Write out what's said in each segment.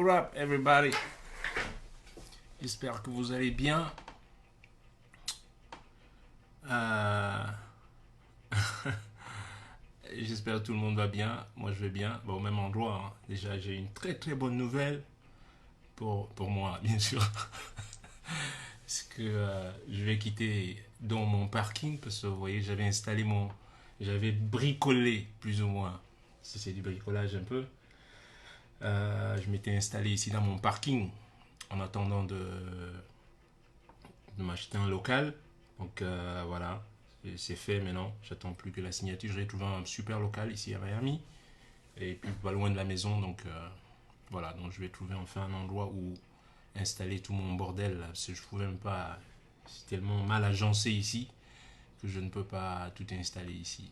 What up, everybody? J'espère que vous allez bien. J'espère que tout le monde va bien. Moi, je vais bien. Bon, au même endroit. Hein. Déjà, j'ai une très très bonne nouvelle pour moi, bien sûr. Parce que je vais quitter dans mon parking. Parce que vous voyez, j'avais bricolé plus ou moins. Si c'est du bricolage un peu. Je m'étais installé ici dans mon parking en attendant de m'acheter un local. Donc voilà, c'est fait maintenant. J'attends plus que la signature. J'ai trouvé un super local ici à Miami. Et puis pas loin de la maison. Donc voilà, donc je vais trouver enfin un endroit où installer tout mon bordel. Là, parce que je ne pouvais même pas. C'est tellement mal agencé ici que je ne peux pas tout installer ici.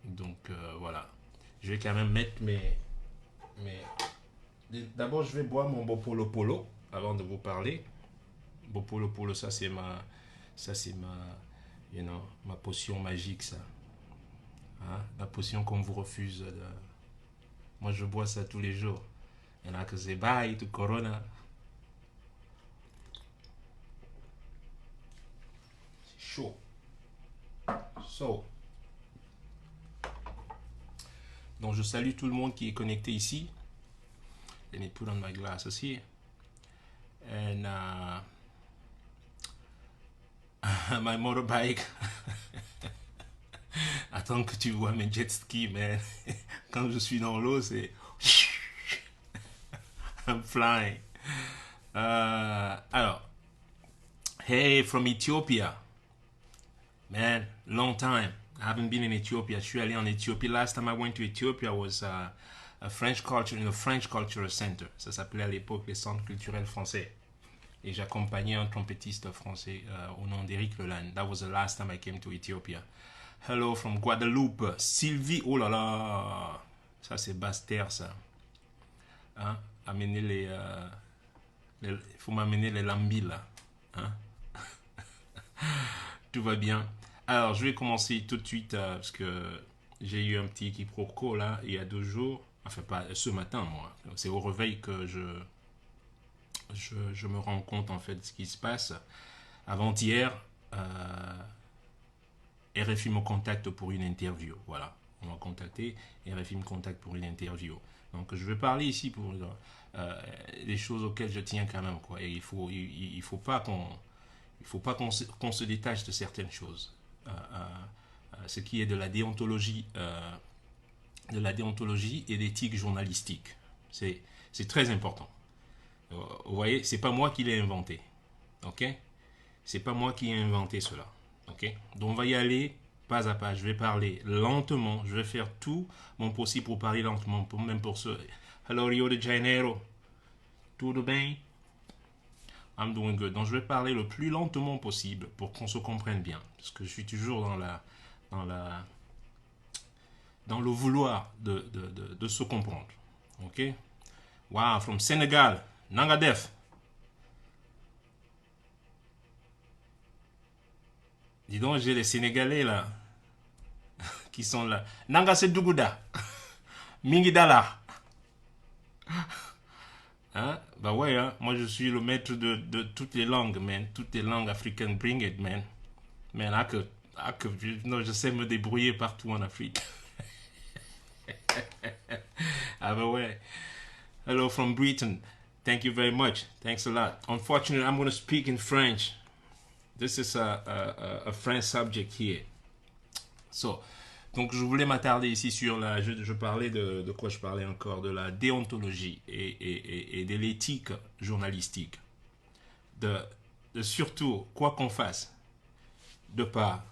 Donc voilà. Je vais quand même mettre mes... D'abord, je vais boire mon Bopolo Polo avant de vous parler. Bopolo Polo, ça c'est ma potion magique, ça. Hein? La potion qu'on vous refuse. Moi, je bois ça tous les jours. Il y en a que c'est bye to Corona. C'est chaud. So. Donc, je salue tout le monde qui est connecté ici. Let me put on my glasses here. And my motorbike. Attends que tu vois mes jet skis, man. Quand je suis dans l'eau, c'est... I'm flying. Alors, hey, from Ethiopia. Man, long time. I haven't been in Ethiopia. Je suis allé en Éthiopie. Last time I went to Ethiopia was a French culture, in a French Cultural Center. Ça s'appelait à l'époque les centres culturels français. Et j'accompagnais un trompettiste français au nom d'Éric Leland. That was the last time I came to Ethiopia. Hello from Guadeloupe. Sylvie, oh là là. Ça, c'est Basse-Terre, ça. Hein? Amener il faut m'amener les lambis, là. Hein? Tout va bien. Alors, je vais commencer tout de suite parce que j'ai eu un petit quiproquo, là, il y a 2 jours. Enfin, pas ce matin, moi. C'est au réveil que je me rends compte, en fait, de ce qui se passe. Avant-hier, RFI me contacte pour une interview. Voilà, on m'a contacté, RFI me contacte pour une interview. Donc je vais parler ici pour les choses auxquelles je tiens quand même, quoi. Et il faut pas qu'on se détache de certaines choses. Ce qui est de la déontologie et d'éthique journalistique. C'est très important. Vous voyez, c'est pas moi qui l'ai inventé. Ok? C'est pas moi qui ai inventé cela. Ok? Donc on va y aller pas à pas. Je vais parler lentement. Je vais faire tout mon possible pour parler lentement. Même pour ceux. Hello Rio de Janeiro. Tout bien? I'm doing good. Donc je vais parler le plus lentement possible pour qu'on se comprenne bien. Parce que je suis toujours dans le vouloir de se comprendre. Ok? Wow, from Senegal. Nangadef. Dis donc, j'ai les Sénégalais là, qui sont là. Nanga Sedouguda. Mingidala. Hein? Bah ouais, hein? Moi je suis le maître de toutes les langues, man. Toutes les langues africaines, bring it, man. Man, non, je sais me débrouiller partout en Afrique. Ah bah ouais. Hello from Britain. Thank you very much. Thanks a lot. Unfortunately, I'm going to speak in French. This is a French subject here. So, donc je voulais m'attarder ici sur je parlais de quoi je parlais encore, de la déontologie et de l'éthique journalistique. De surtout, quoi qu'on fasse, de pas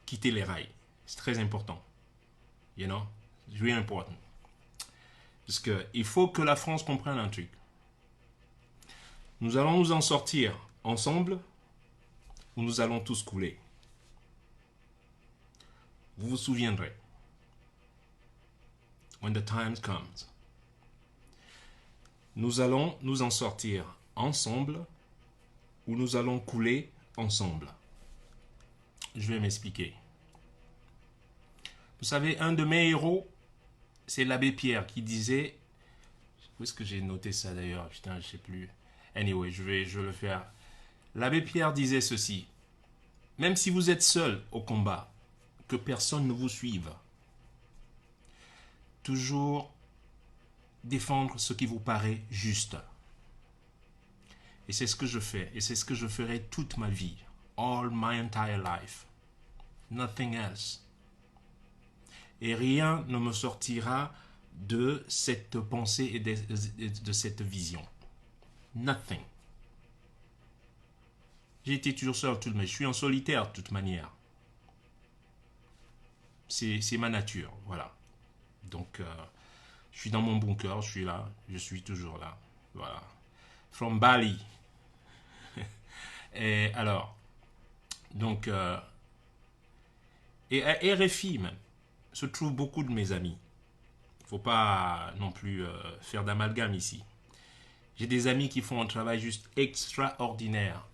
quitter les rails. C'est très important. You know? It's really important. Parce qu'il faut que la France comprenne un truc. Nous allons nous en sortir ensemble ou nous allons tous couler. Vous vous souviendrez. When the time comes. Nous allons nous en sortir ensemble ou nous allons couler ensemble. Je vais m'expliquer. Vous savez, un de mes héros, c'est l'abbé Pierre qui disait Où est-ce que j'ai noté ça d'ailleurs? Putain, je sais plus. Anyway, je vais le faire. L'abbé Pierre disait ceci. Même si vous êtes seul au combat, que personne ne vous suive, toujours défendre ce qui vous paraît juste. Et c'est ce que je fais. Et c'est ce que je ferai toute ma vie. All my entire life. Nothing else. Et rien ne me sortira de cette pensée et de cette vision. Nothing. J'ai été toujours seul toute ma vie. Je suis en solitaire de toute manière. C'est ma nature, voilà. Donc, je suis dans mon bunker, je suis là, je suis toujours là. Voilà. From Bali. Et alors, donc, et à RFI même, se trouvent beaucoup de mes amis. Il ne faut pas non plus faire d'amalgame ici. J'ai des amis qui font un travail juste extraordinaire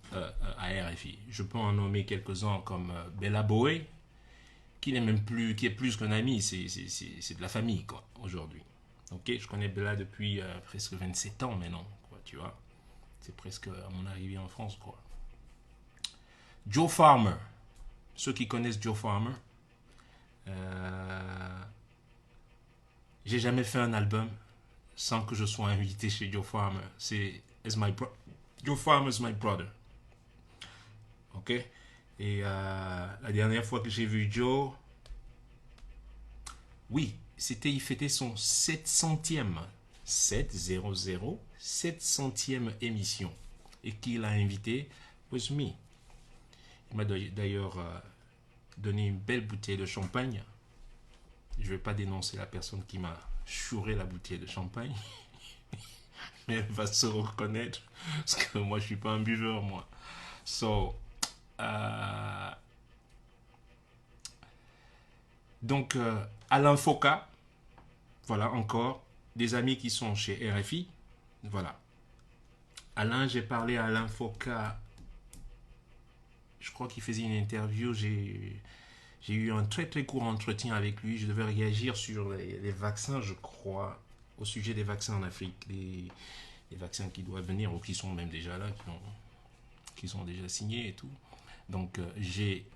à RFI. Je peux en nommer quelques-uns comme Bella Boé, qui n'est même plus, qui est plus qu'un ami, c'est de la famille, quoi, aujourd'hui. Ok, je connais Bella depuis presque 27 ans maintenant, quoi, tu vois. C'est presque à mon arrivée en France, quoi. Joe Farmer, ceux qui connaissent Joe Farmer, j'ai jamais fait un album sans que je sois invité chez Joe Farmer. Joe Farmer is my brother. Ok? Et la dernière fois que j'ai vu Joe, oui, c'était, il fêtait son 700e, 700e émission. Et qui l'a invité was me. Il m'a d'ailleurs donné une belle bouteille de champagne. Je ne vais pas dénoncer la personne qui m'a chouré la bouteille de champagne. Mais elle va se reconnaître. Parce que moi, je ne suis pas un buveur, moi. So, donc, Alain Foka, voilà encore, des amis qui sont chez RFI. Voilà. Alain, j'ai parlé à Alain Foka, je crois qu'il faisait une interview, j'ai eu un très très court entretien avec lui, je devais réagir sur les vaccins, je crois, au sujet des vaccins en Afrique, les vaccins qui doivent venir ou qui sont même déjà là, qui sont déjà signés et tout. Donc j'ai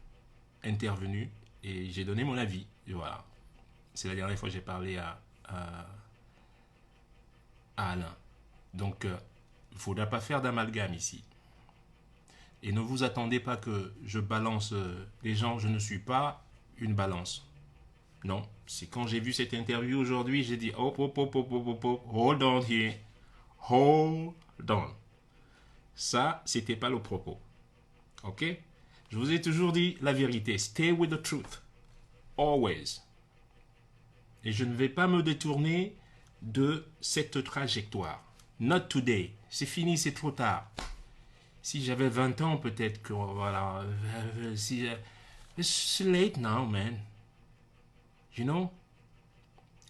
intervenu et j'ai donné mon avis. Et voilà. C'est la dernière fois que j'ai parlé à Alain. Donc, il ne faudra pas faire d'amalgame ici. Et ne vous attendez pas que je balance les gens. Je ne suis pas une balance. Non. C'est quand j'ai vu cette interview aujourd'hui, j'ai dit, hop, hop, hop, hop, hop, hop, hop, hold on here. Hold on. Ça, c'était pas le propos. Ok? Je vous ai toujours dit la vérité. Stay with the truth. Always. Et je ne vais pas me détourner de cette trajectoire. Not today. C'est fini, c'est trop tard. Si j'avais 20 ans, peut-être que, voilà, si, it's late now, man. You know?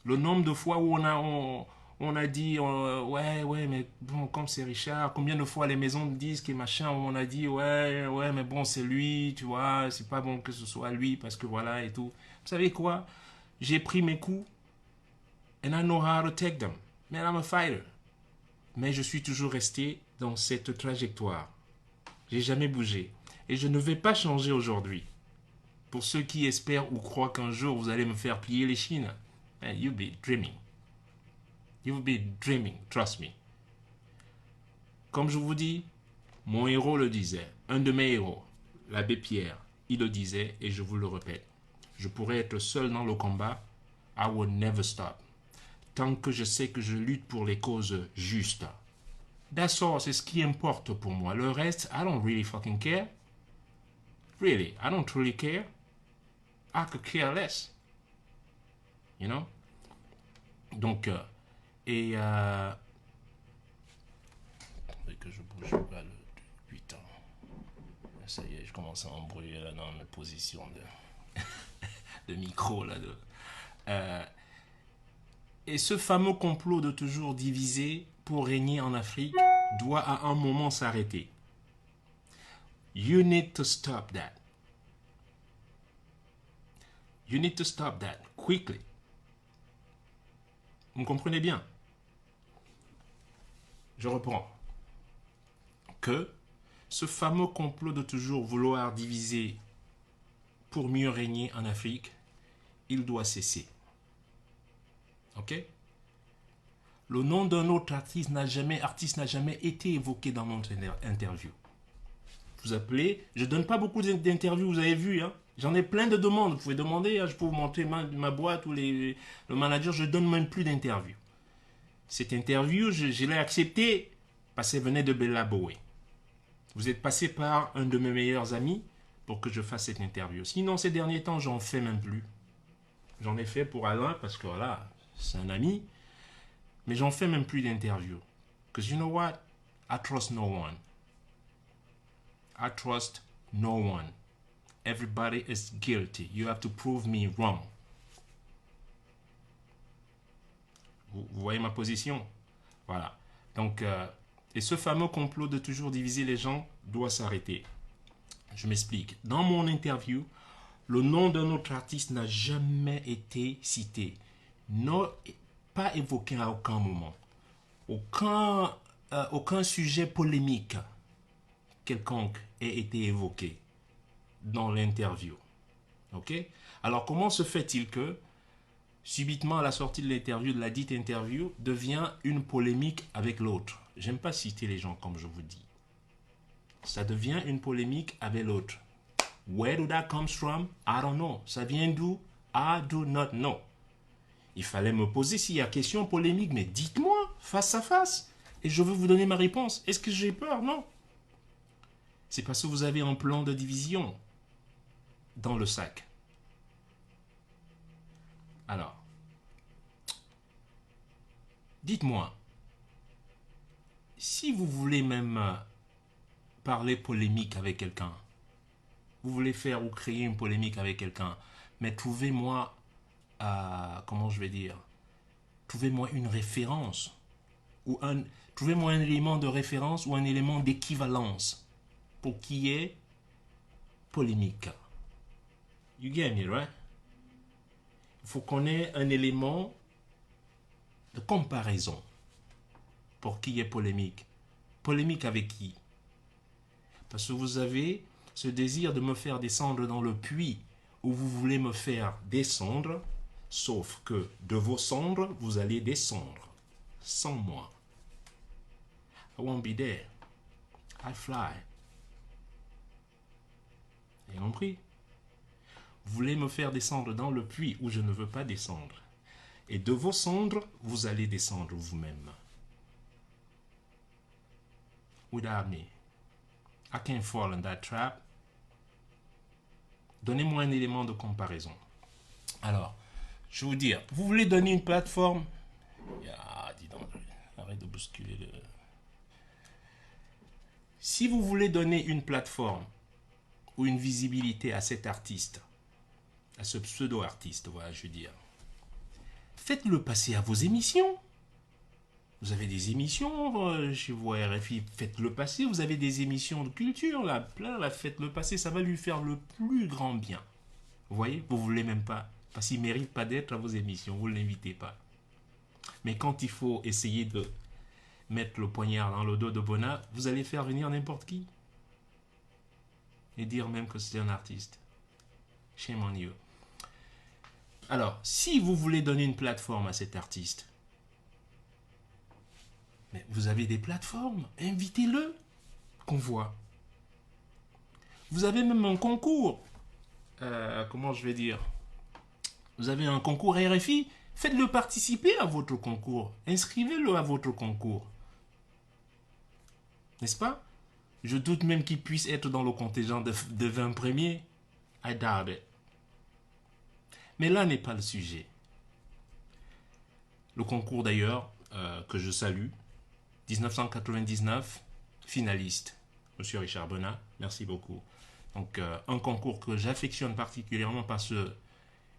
Le nombre de fois où on a dit, ouais, mais bon, comme c'est Richard, combien de fois les maisons de disques et machin, où on a dit, ouais, mais bon, c'est lui, tu vois, c'est pas bon que ce soit lui, parce que voilà, et tout. Vous savez quoi? J'ai pris mes coups, and I know how to take them. Man, I'm a fighter. Mais je suis toujours resté dans cette trajectoire. J'ai jamais bougé. Et je ne vais pas changer aujourd'hui. Pour ceux qui espèrent ou croient qu'un jour vous allez me faire plier les chines, man, you'll be dreaming. You'll be dreaming, trust me. Comme je vous dis, mon héros le disait, un de mes héros, l'abbé Pierre, il le disait et je vous le répète. Je pourrais être seul dans le combat, I will never stop. Tant que je sais que je lutte pour les causes justes. That's all, c'est ce qui importe pour moi. Le reste, I don't really fucking care. Really, I don't really care. I could care less. You know? Donc, et que je bouge pas le putain. Ça y est, je commence à embrouiller là dans mes positions de micro là. Et ce fameux complot de toujours diviser pour régner en Afrique doit à un moment s'arrêter. You need to stop that. You need to stop that quickly. Vous me comprenez bien? Je reprends. Que ce fameux complot de toujours vouloir diviser pour mieux régner en Afrique, il doit cesser. Ok? Le nom d'un autre artiste n'a jamais été évoqué dans notre interview. Vous appelez, je donne pas beaucoup d'interviews, vous avez vu, hein? J'en ai plein de demandes. Vous pouvez demander, je peux vous montrer ma boîte ou le manager, je donne même plus d'interviews. Cette interview, je l'ai acceptée parce qu'elle venait de Bella Bowie. Vous êtes passé par un de mes meilleurs amis pour que je fasse cette interview. Sinon, ces derniers temps, j'en fais même plus. J'en ai fait pour Alain parce que voilà, c'est un ami. Mais j'en fais même plus d'interviews. Because you know what? I trust no one. I trust no one. Everybody is guilty. You have to prove me wrong. Vous voyez ma position? Voilà. Donc, et ce fameux complot de toujours diviser les gens doit s'arrêter. Je m'explique. Dans mon interview, le nom d'un autre artiste n'a jamais été cité. Non, pas évoqué à aucun moment. Aucun sujet polémique quelconque a été évoqué dans l'interview. Ok? Alors, comment se fait-il que, subitement à la sortie de l'interview, de la dite interview, devient une polémique avec l'autre? J'aime pas citer les gens comme je vous dis. Ça devient une polémique avec l'autre. Where do that comes from? I don't know. Ça vient d'où? I do not know. Il fallait me poser s'il y a question polémique, mais dites-moi, face à face, et je veux vous donner ma réponse. Est-ce que j'ai peur? Non. C'est parce que vous avez un plan de division dans le sac. Alors, dites-moi, si vous voulez même parler polémique avec quelqu'un, vous voulez faire ou créer une polémique avec quelqu'un, mais trouvez-moi, comment je vais dire, trouvez-moi une référence, ou trouvez-moi un élément de référence ou un élément d'équivalence pour qu'il y ait polémique. You get me, right? Il faut qu'on ait un élément de comparaison pour qu'il y ait polémique. Polémique avec qui? Parce que vous avez ce désir de me faire descendre dans le puits où vous voulez me faire descendre, sauf que de vos cendres, vous allez descendre sans moi. I won't be there. I fly. Vous avez compris? Vous voulez me faire descendre dans le puits où je ne veux pas descendre. Et de vos cendres, vous allez descendre vous-même. Without me. I can't fall in that trap. Donnez-moi un élément de comparaison. Alors, je vais vous dire, vous voulez donner une plateforme? Dis donc, arrête de bousculer le... Si vous voulez donner une plateforme ou une visibilité à cet artiste, à ce pseudo-artiste, voilà, je veux dire, faites-le passer à vos émissions. Vous avez des émissions chez vous à RFI, faites-le passer. Vous avez des émissions de culture, là, plein, là, faites-le passer. Ça va lui faire le plus grand bien. Vous voyez, vous ne voulez même pas. Parce qu'il ne mérite pas d'être à vos émissions, vous ne l'invitez pas. Mais quand il faut essayer de mettre le poignard dans le dos de Bona, vous allez faire venir n'importe qui. Et dire même que c'est un artiste. Shame on you. Alors, si vous voulez donner une plateforme à cet artiste, mais vous avez des plateformes, invitez-le, qu'on voit. Vous avez même un concours. Comment je vais dire? Vous avez un concours RFI, faites-le participer à votre concours. Inscrivez-le à votre concours. N'est-ce pas? Je doute même qu'il puisse être dans le contingent de 20 premiers. I doubt it. Mais là n'est pas le sujet. Le concours d'ailleurs, que je salue, 1999, finaliste, Monsieur Richard Bonnat, merci beaucoup. Donc un concours que j'affectionne particulièrement parce que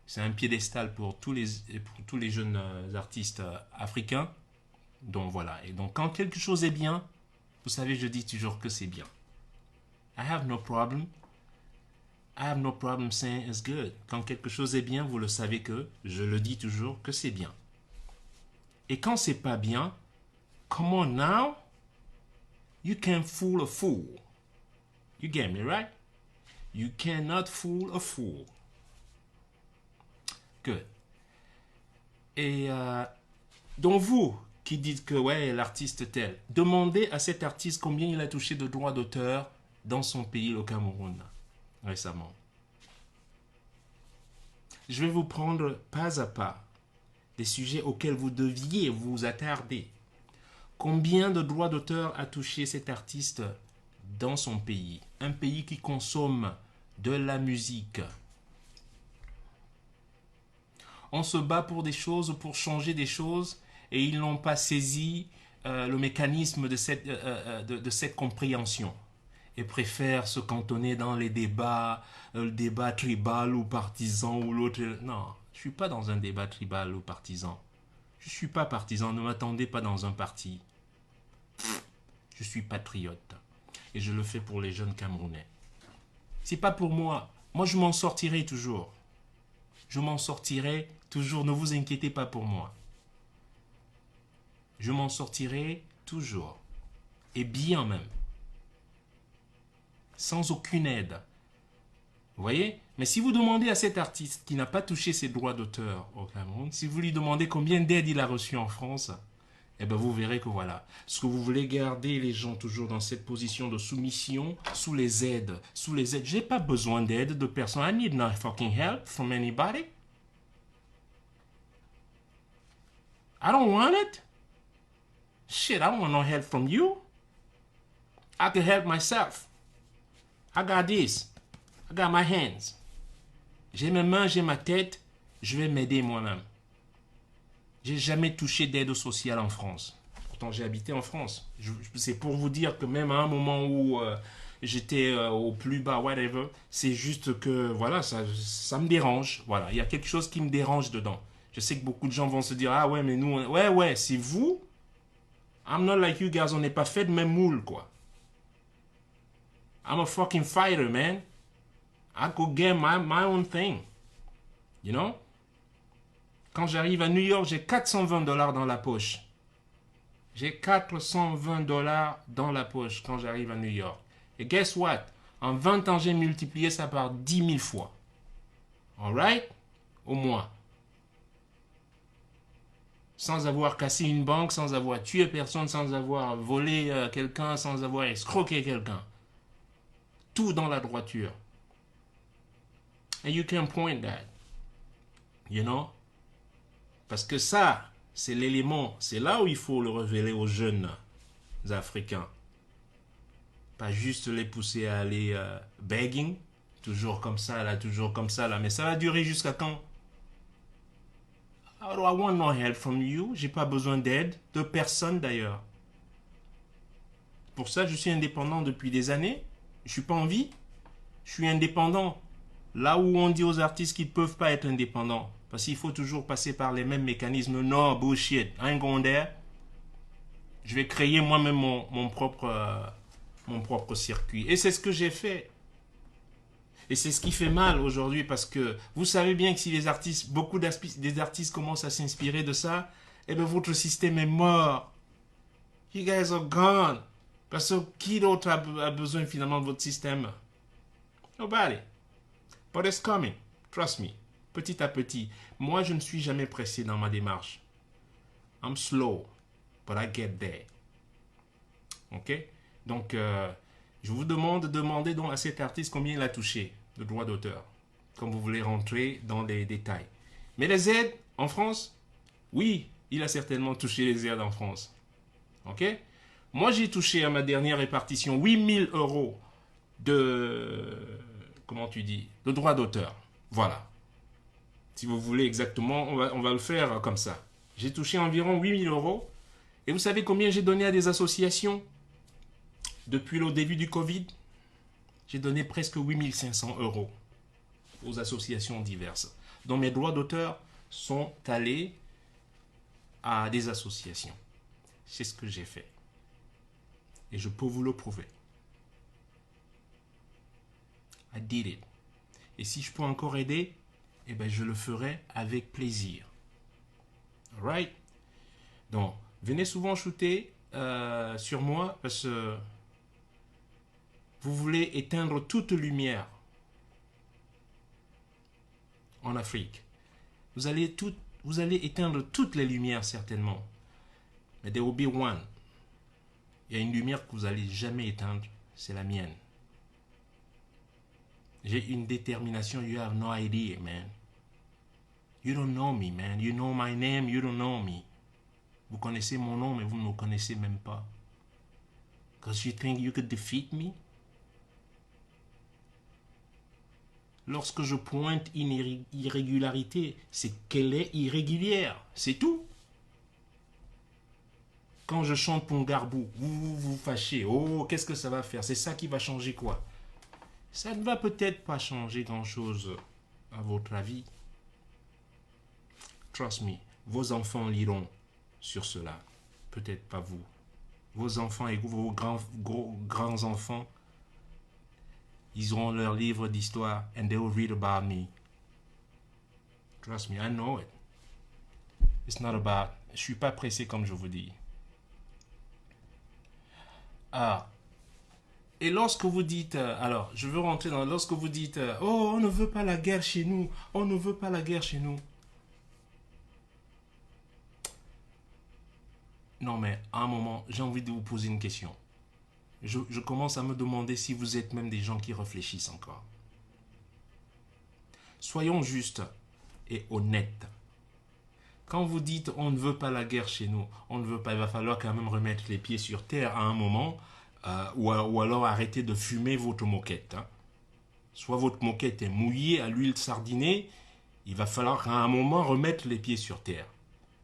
c'est un piédestal pour tous les jeunes artistes africains. Donc voilà, et donc quand quelque chose est bien, vous savez, je dis toujours que c'est bien. I have no problem. I have no problem saying it's good. Quand quelque chose est bien, vous le savez que, je le dis toujours, que c'est bien. Et quand c'est pas bien, come on now, You can't fool a fool. You get me, right? You cannot fool a fool. Good. Et donc vous qui dites que ouais, l'artiste tel, demandez à cet artiste combien il a touché de droits d'auteur dans son pays, le Cameroun, récemment. Je vais vous prendre pas à pas des sujets auxquels vous deviez vous attarder. Combien de droits d'auteur a touché cet artiste dans son pays? Un pays qui consomme de la musique. On se bat pour des choses, pour changer des choses, et ils n'ont pas saisi le mécanisme de cette compréhension. Et préfèrent se cantonner dans les débats, le débat tribal ou partisan ou l'autre. Non, je ne suis pas dans un débat tribal ou partisan. Je ne suis pas partisan, ne m'attendez pas dans un parti. Je suis patriote. Et je le fais pour les jeunes Camerounais. C'est pas pour moi. Moi, je m'en sortirai toujours. Je m'en sortirai toujours. Ne vous inquiétez pas pour moi. Je m'en sortirai toujours. Et bien même. Sans aucune aide. Vous voyez? Mais si vous demandez à cet artiste qui n'a pas touché ses droits d'auteur au Cameroun, si vous lui demandez combien d'aide il a reçu en France, eh bien vous verrez que voilà. Parce que vous voulez garder les gens toujours dans cette position de soumission, sous les aides. Sous les aides. J'ai pas besoin d'aide de personne. I need no fucking help from anybody. I don't want it. Shit, I don't want no help from you. I can help myself. I got this. I got my hands. J'ai mes mains, j'ai ma tête. Je vais m'aider moi-même. J'ai jamais touché d'aide sociale en France. Pourtant, j'ai habité en France. C'est pour vous dire que même à un moment où j'étais au plus bas, whatever, c'est juste que, voilà, ça me dérange. Voilà, il y a quelque chose qui me dérange dedans. Je sais que beaucoup de gens vont se dire, ah ouais, mais nous, ouais, c'est vous. I'm not like you guys, on n'est pas fait de même moule, quoi. I'm a fucking fighter, man. I go get my own thing. You know? Quand j'arrive à New York, j'ai $420 dans la poche. J'ai $420 dans la poche quand j'arrive à New York. Et guess what? En 20 ans, j'ai multiplié ça par 10 000 fois. Alright? Au moins. Sans avoir cassé une banque, sans avoir tué personne, sans avoir volé quelqu'un, sans avoir escroqué quelqu'un. Tout dans la droiture. And you can point that. You know? Parce que ça, c'est l'élément. C'est là où il faut le révéler aux jeunes Africains. Pas juste les pousser à aller begging. Toujours comme ça, là. Mais ça va durer jusqu'à quand? I want no help from you. J'ai pas besoin d'aide. De personne d'ailleurs. Pour ça, je suis indépendant depuis des années. Je suis pas en vie. Je suis indépendant. Là où on dit aux artistes qu'ils ne peuvent pas être indépendants. Parce qu'il faut toujours passer par les mêmes mécanismes. Non, bullshit. I ain't going there. Je vais créer moi-même mon propre circuit. Et c'est ce que j'ai fait. Et c'est ce qui fait mal aujourd'hui parce que vous savez bien que si les artistes, des artistes commencent à s'inspirer de ça, eh bien votre système est mort. You guys are gone. Parce que qui d'autre a besoin finalement de votre système? Nobody. But it's coming. Trust me. Petit à petit. Moi, je ne suis jamais pressé dans ma démarche. I'm slow. But I get there. Ok? Donc, je vous demandez donc à cet artiste combien il a touché de droits d'auteur. Comme vous voulez rentrer dans les détails. Mais les aides en France, oui, il a certainement touché les aides en France. Ok? Moi, j'ai touché à ma dernière répartition 8 000 € de... Comment tu dis? De droits d'auteur. Voilà. Si vous voulez exactement, on va le faire comme ça. J'ai touché environ 8 000 €. Et vous savez combien j'ai donné à des associations? Depuis le début du Covid, j'ai donné presque 8 500 € aux associations diverses. Donc mes droits d'auteur sont allés à des associations. C'est ce que j'ai fait. Et je peux vous le prouver. I did it. Et si je peux encore aider, eh ben je le ferai avec plaisir. Alright? Donc, venez souvent shooter sur moi parce que Vous voulez éteindre toute lumière en Afrique. Vous allez éteindre toutes les lumières certainement. Mais there will be one. Il y a une lumière que vous n'allez jamais éteindre, c'est la mienne. J'ai une détermination, you have no idea, man. You don't know me, man. You know my name, you don't know me. Vous connaissez mon nom, mais vous ne me connaissez même pas. Because you think you could defeat me? Lorsque je pointe une irrégularité, c'est qu'elle est irrégulière. C'est tout. Quand je chante Pongarbou, vous fâchez. Oh, qu'est-ce que ça va faire? C'est ça qui va changer quoi? Ça ne va peut-être pas changer grand-chose à votre avis. Trust me, vos enfants liront sur cela. Peut-être pas vous. Vos enfants et vos grands-enfants, ils auront leur livre d'histoire and they will read about me. Trust me, I know it. It's not about... Je suis pas pressé comme je vous dis. Ah. Et lorsque vous dites... alors, je veux rentrer dans... Lorsque vous dites... oh, on ne veut pas la guerre chez nous. On ne veut pas la guerre chez nous. Non, mais à un moment, j'ai envie de vous poser une question. Je commence à me demander si vous êtes même des gens qui réfléchissent encore. Soyons justes et honnêtes. Quand vous dites on ne veut pas la guerre chez nous, on ne veut pas, il va falloir quand même remettre les pieds sur terre à un moment, ou alors arrêter de fumer votre moquette. Hein. Soit votre moquette est mouillée à l'huile sardinée, il va falloir à un moment remettre les pieds sur terre.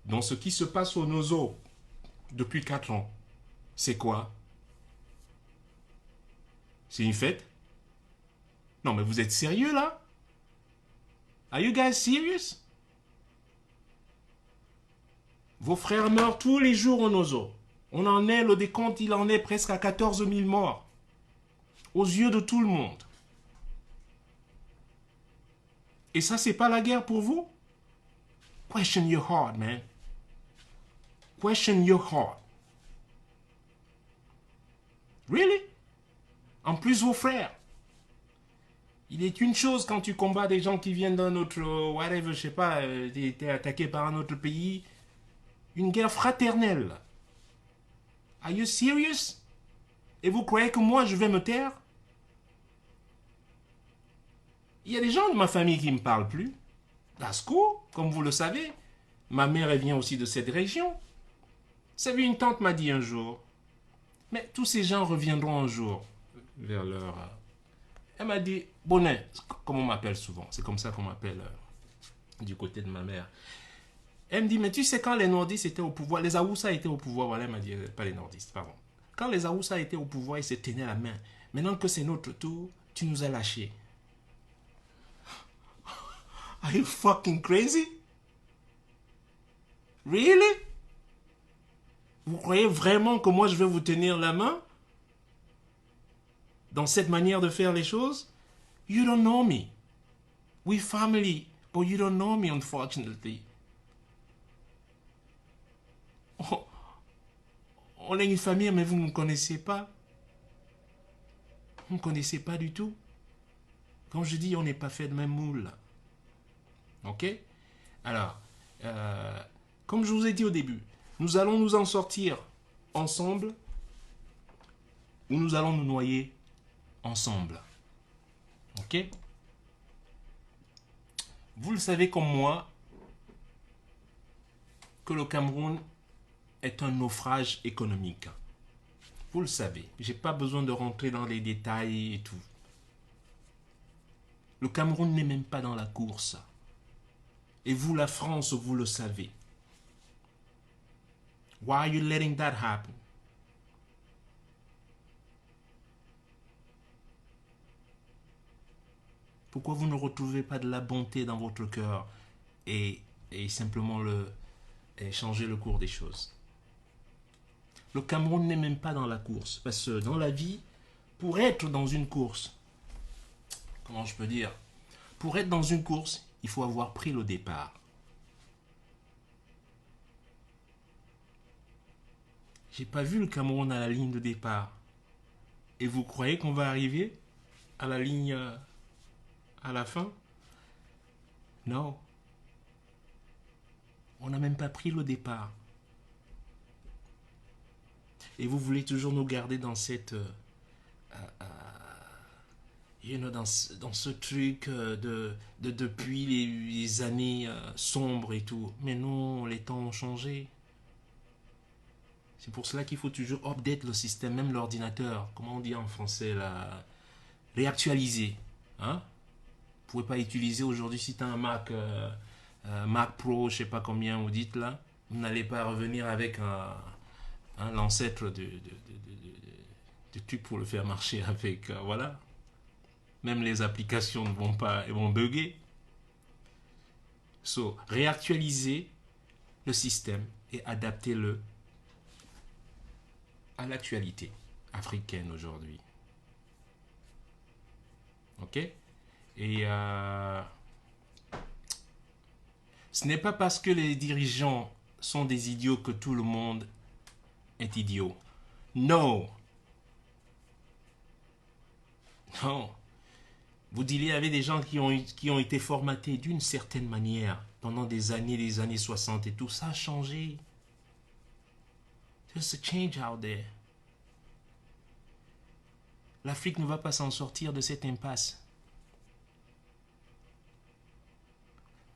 Donc ce qui se passe au Nozo depuis 4 ans, c'est quoi? C'est une fête? Non, mais vous êtes sérieux là? Are you guys serious? Vos frères meurent tous les jours au Nozo. On en est, le décompte, il en est presque à 14 000 morts. Aux yeux de tout le monde. Et ça, c'est pas la guerre pour vous? Question your heart, man. Question your heart. Really? En plus, vos frères. Il est une chose quand tu combats des gens qui viennent d'un autre, whatever, je sais pas, t'es attaqué par un autre pays. Une guerre fraternelle. Are you serious? Et vous croyez que moi, je vais me taire? Il y a des gens de ma famille qui ne me parlent plus. That's cool, comme vous le savez. Ma mère, elle vient aussi de cette région. Vous savez, une tante m'a dit un jour, mais tous ces gens reviendront un jour vers leur... Elle m'a dit, Bonnet, comme on m'appelle souvent, c'est comme ça qu'on m'appelle du côté de ma mère. Elle me dit, mais tu sais, quand les nordistes étaient au pouvoir, les Aoussa étaient au pouvoir, voilà, elle m'a dit, pas les nordistes, pardon. Quand les Aoussa étaient au pouvoir, ils se tenaient la main. Maintenant que c'est notre tour, tu nous as lâchés. Are you fucking crazy? Really? Vous croyez vraiment que moi je vais vous tenir la main? Dans cette manière de faire les choses? You don't know me. We family, but you don't know me, unfortunately. On est une famille, mais vous ne me connaissez pas. Vous ne me connaissez pas du tout. Quand je dis on n'est pas fait de même moule. Ok? Alors, comme je vous ai dit au début, nous allons nous en sortir ensemble ou nous allons nous noyer ensemble. Ok? Vous le savez comme moi que le Cameroun est un naufrage économique. Vous le savez. Je n'ai pas besoin de rentrer dans les détails et tout. Le Cameroun n'est même pas dans la course. Et vous, la France, vous le savez. Why are you letting that happen? Pourquoi vous ne retrouvez pas de la bonté dans votre cœur et simplement changer le cours des choses? Le Cameroun n'est même pas dans la course. Parce que dans la vie, pour être dans une course, comment je peux dire? Pour être dans une course, il faut avoir pris le départ. J'ai pas vu le Cameroun à la ligne de départ. Et vous croyez qu'on va arriver à la ligne à la fin? Non. On n'a même pas pris le départ. Et vous voulez toujours nous garder dans cette... dans ce truc depuis les années sombres et tout. Mais non, les temps ont changé. C'est pour cela qu'il faut toujours update le système, même l'ordinateur. Comment on dit en français là? Réactualiser. Hein? Vous ne pouvez pas utiliser aujourd'hui, si tu as un Mac, Mac Pro, je ne sais pas combien vous dites là, vous n'allez pas revenir avec l'ancêtre de truc pour le faire marcher avec. Voilà. Même les applications ne vont pas, elles vont bugger. So, réactualiser le système et adapter-le à l'actualité africaine aujourd'hui. Ok? Et ce n'est pas parce que les dirigeants sont des idiots que tout le monde est idiot. Non. Non. Vous dealez avec des gens qui ont été formatés d'une certaine manière pendant des années 60 et tout. Ça a changé. There's a change out there. L'Afrique ne va pas s'en sortir de cette impasse.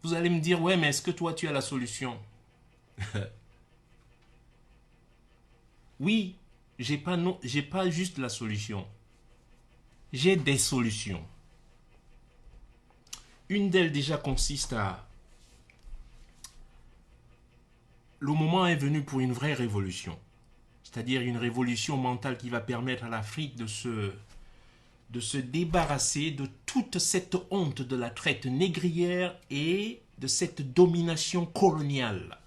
Vous allez me dire, ouais, mais est-ce que toi, tu as la solution? Oui, j'ai pas juste la solution. J'ai des solutions. Une d'elles déjà consiste à... Le moment est venu pour une vraie révolution. C'est-à-dire une révolution mentale qui va permettre à l'Afrique de se débarrasser de toute cette honte de la traite négrière et de cette domination coloniale.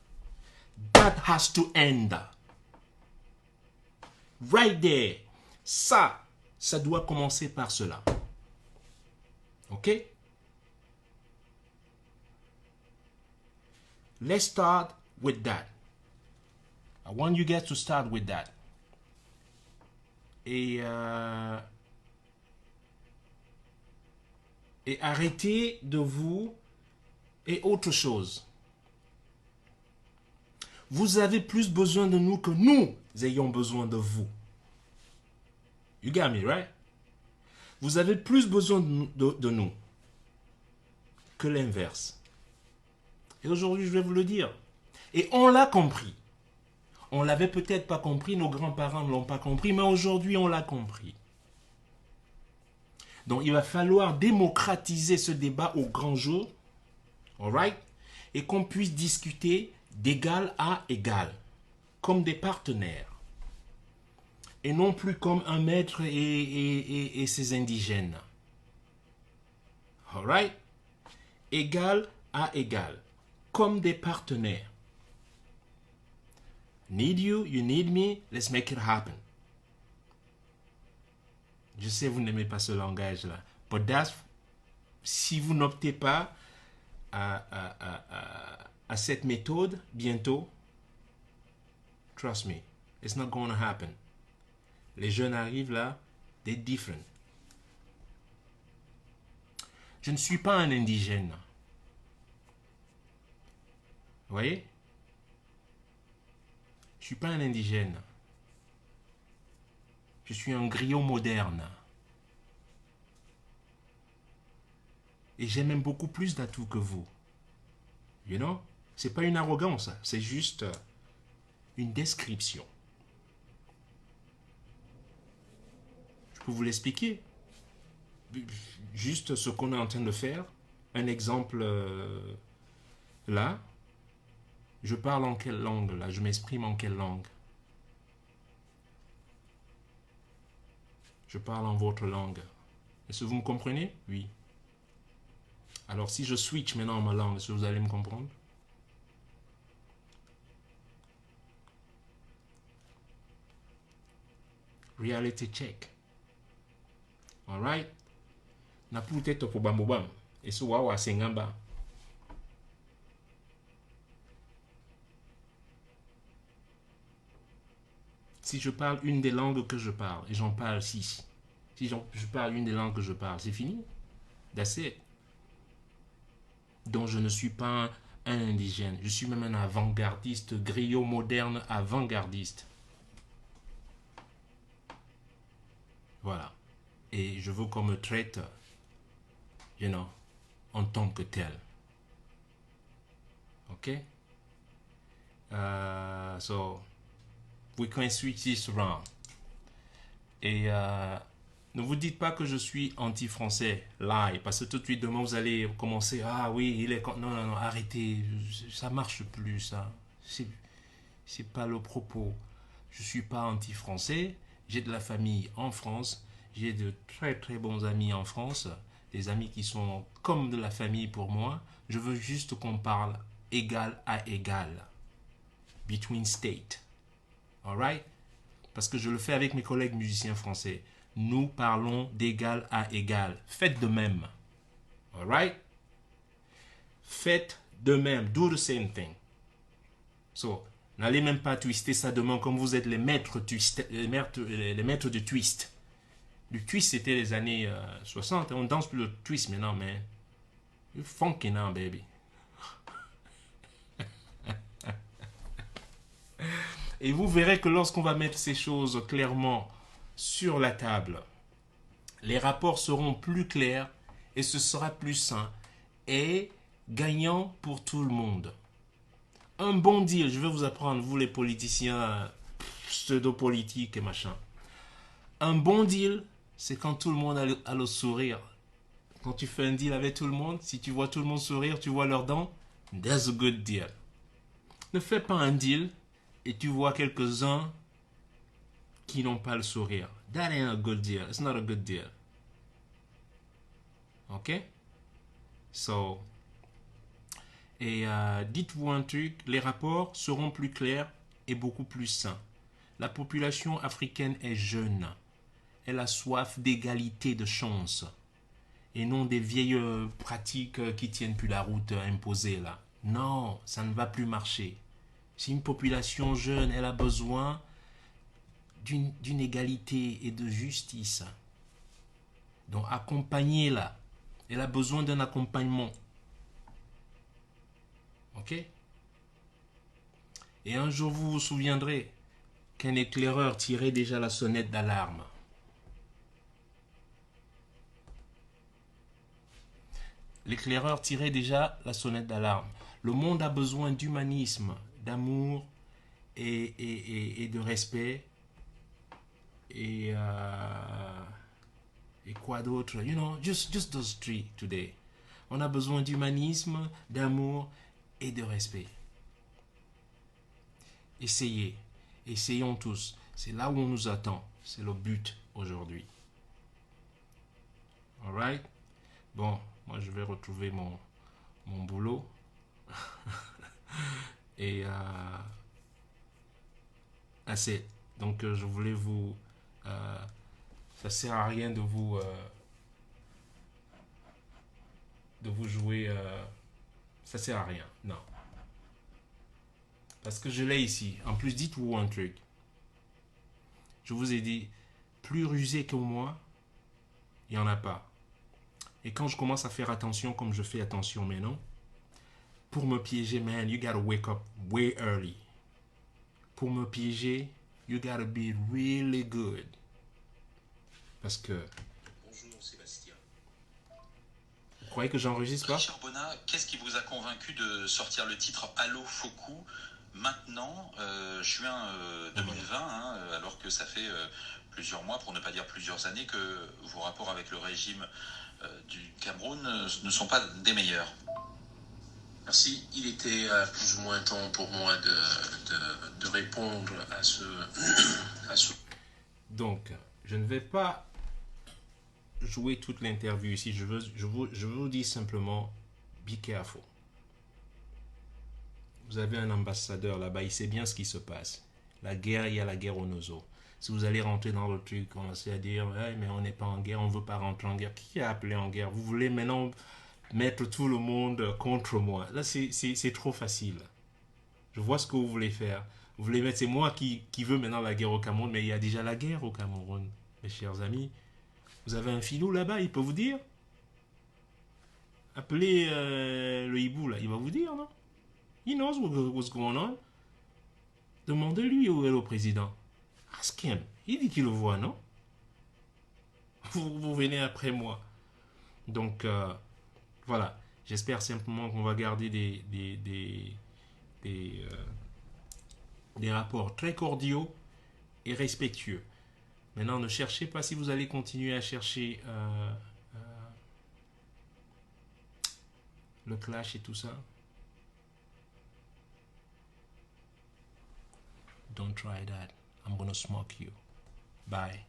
That has to end. Right there. Ça doit commencer par cela. Ok? Let's start with that. I want you guys to start with that. Et arrêtez de vous... Et autre chose. Vous avez plus besoin de nous que nous ayons besoin de vous. You got me, right? Vous avez plus besoin de nous que l'inverse. Et aujourd'hui, je vais vous le dire. Et on l'a compris. On l'avait peut-être pas compris, nos grands-parents ne l'ont pas compris, mais aujourd'hui, on l'a compris. Donc, il va falloir démocratiser ce débat au grand jour. All right? Et qu'on puisse discuter d'égal à égal, comme des partenaires. Et non plus comme un maître et ses indigènes. All right? Égal à égal, comme des partenaires. Need you, you need me, let's make it happen. Je sais, vous n'aimez pas ce langage-là. But that's, si vous n'optez pas à cette méthode, bientôt, trust me, it's not going to happen. Les jeunes arrivent là, they're different. Je ne suis pas un indigène. Vous voyez? Je ne suis pas un indigène. Je suis un griot moderne. Et j'ai même beaucoup plus d'atouts que vous. You know? C'est pas une arrogance, c'est juste une description. Je peux vous l'expliquer. Juste ce qu'on est en train de faire. Un exemple là. Je parle en quelle langue là? Je m'exprime en quelle langue? Je parle en votre langue. Est-ce que vous me comprenez? Oui. Alors si je switch maintenant ma langue, est-ce que vous allez me comprendre? Reality check. Alright? Na peut-être pour bambobam. Et ce wawa sengamba. Si je parle une des langues que je parle, et j'en parle six, si je parle une des langues que je parle, c'est fini. That's it. Donc je ne suis pas un indigène, je suis même un avant-gardiste, griot moderne avant-gardiste. Voilà. Et je veux qu'on me traite, you know, en tant que tel. Ok? So, we can switch this around. Et ne vous dites pas que je suis anti-français, là, parce que tout de suite demain vous allez commencer, ah oui, il est... Non, non, non, arrêtez, ça marche plus, ça. C'est pas le propos. Je suis pas anti-français, j'ai de la famille en France, j'ai de très très bons amis en France, des amis qui sont comme de la famille pour moi. Je veux juste qu'on parle égal à égal, between states. Alright? Parce que je le fais avec mes collègues musiciens français. Nous parlons d'égal à égal. Faites de même. Alright? Faites de même. Do the same thing. So, n'allez même pas twister ça demain comme vous êtes les maîtres, les maîtres du twist. Le twist, c'était les années 60. On danse plus le twist maintenant, mais you're funky now, baby. Et vous verrez que lorsqu'on va mettre ces choses clairement sur la table, les rapports seront plus clairs et ce sera plus sain et gagnant pour tout le monde. Un bon deal, je vais vous apprendre, vous les politiciens pseudo-politiques et machin. Un bon deal, c'est quand tout le monde a le sourire. Quand tu fais un deal avec tout le monde, si tu vois tout le monde sourire, tu vois leurs dents, that's a good deal. Ne fais pas un deal et tu vois quelques-uns qui n'ont pas le sourire. That ain't a good deal. It's not a good deal. Ok? So, et dites-vous un truc, les rapports seront plus clairs et beaucoup plus sains. La population africaine est jeune. Elle a soif d'égalité de chance. Et non des vieilles pratiques qui tiennent plus la route imposées là. Non, ça ne va plus marcher. C'est une population jeune, elle a besoin d'une égalité et de justice. Donc accompagnez-la. Elle a besoin d'un accompagnement. Ok? Et un jour vous vous souviendrez qu'un éclaireur tirait déjà la sonnette d'alarme. L'éclaireur tirait déjà la sonnette d'alarme. Le monde a besoin d'humanisme, d'amour et de respect. Et quoi d'autre? You know, just those three today. On a besoin d'humanisme, d'amour et de respect. Essayez. Essayons tous. C'est là où on nous attend. C'est le but aujourd'hui. Alright? Bon, moi je vais retrouver mon boulot. Et assez. Donc je voulais vous... ça sert à rien de vous jouer... ça sert à rien. Non. Parce que je l'ai ici. En plus, dites-vous un truc. Je vous ai dit, plus rusé que moi, il n'y en a pas. Et quand je commence à faire attention comme je fais attention maintenant, pour me piéger, man, you gotta wake up way early. Pour me piéger, you gotta be really good. Parce que... Bonjour Sébastien. Vous croyez que j'enregistre pas? Richard Bonnat, qu'est-ce qui vous a convaincu de sortir le titre Allo Foku maintenant, juin 2020, hein, alors que ça fait plusieurs mois, pour ne pas dire plusieurs années, que vos rapports avec le régime du Cameroun ne sont pas des meilleurs? Merci. Il était plus ou moins temps pour moi de répondre à ce... Donc, je ne vais pas jouer toute l'interview ici. Je vous dis simplement, be careful. Vous avez un ambassadeur là-bas, il sait bien ce qui se passe. La guerre, il y a la guerre au nozo. Si vous allez rentrer dans le truc, commencer à dire hey, mais on n'est pas en guerre, on ne veut pas rentrer en guerre. Qui a appelé en guerre? Vous voulez maintenant mettre tout le monde contre moi. Là, c'est trop facile. Je vois ce que vous voulez faire. Vous voulez mettre, c'est moi qui veux maintenant la guerre au Cameroun, mais il y a déjà la guerre au Cameroun, mes chers amis. Vous avez un filou là-bas, il peut vous dire. Appelez le hibou là, il va vous dire, non? He knows what's going on. Demandez-lui où est le président. Ask him. Il dit qu'il le voit, non? Vous venez après moi. Donc, voilà. J'espère simplement qu'on va garder des rapports très cordiaux et respectueux. Maintenant, ne cherchez pas, si vous allez continuer à chercher le clash et tout ça. Don't try that. I'm gonna smoke you. Bye.